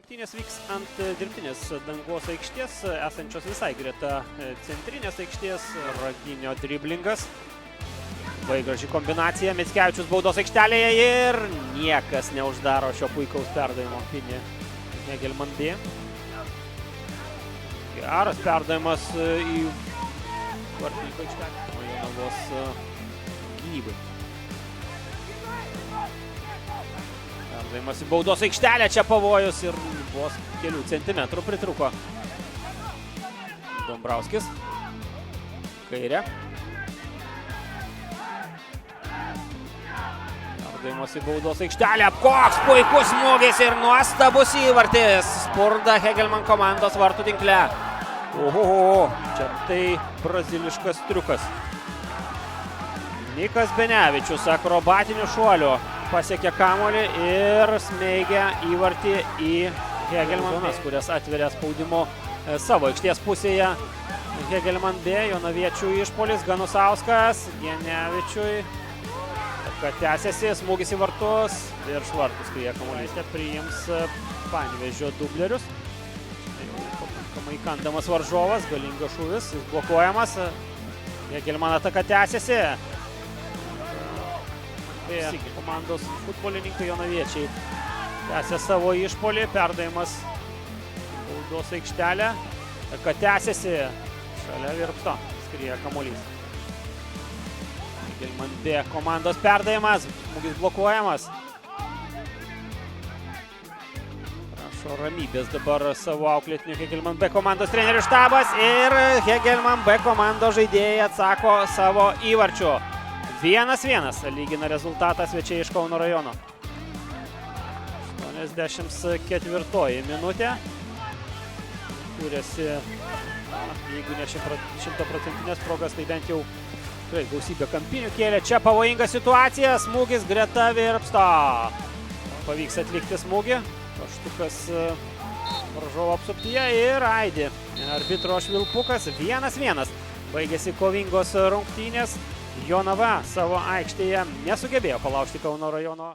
Rungtynės vyks ant dirbtinės dangos aikštės, esančios visai greta centrinės aikštės. Raginio driblingas. Labai graži kombinacija. Mickevičius baudos aikštelėje ir niekas neuždaro šio puikaus perdavimo. Pinė Hegelman B. Geras perdavimas į vartininko aikštelę. Jonavos gynybai. Perdavimas į baudos aikštelę. Čia pavojus ir vos kelių centimetrų pritruko. Dombrauskis. Kairė. Perdavimas į baudos aikštelę. Koks puikus smūgis ir nuostabus įvartis. Spurda Hegelman komandos vartų tinkle. Ohoho, čia tai braziliškas triukas. Nikas Benevičius akrobatiniu šuoliu pasiekė kamuolį ir smeigia įvartį į Hegelman, kurias atveria spaudimo savo aikštės pusėje. Hegelman B, jonaviečių išpolis, Ganusauskas, Genevičiui. Kad tęsiasi, smūgis į vartus, virš vartų skrieja kamuolys, priims Panevėžio dublerius. Pakankamai kandamas varžovas, galingas šūvis, jis blokuojamas. Hegelman ataka tęsiasi. Komandos futbolininkai jonaviečiai tęsia savo išpolį, perdavimas baudos aikštelę. Kad tęsiasi, šalia Virpsto skrieja kamuolys. Hegelman B komandos perdavimas, smūgis blokuojamas. Prašo ramybės dabar savo auklėtinių Hegelman B komandos trenerių štabas ir Hegelman B komandos žaidėjai atsako savo įvarčiu. 1-1 lygina rezultatą svečiai iš Kauno rajono. 84 minutė. Kūrėsi, jeigu ne 100% progas, tai bent jau tikrai gausybė kampinių kėlė. Čia pavojinga situacija, smūgis greta Virpsto. Pavyks atlikti smūgį. Paštukas varžovo apsuptyje ir aidi. Arbitro švilpukas 1-1. Baigėsi kovingos rungtynės. Jonava savo aikštėje nesugebėjo palaužti Kauno rajono.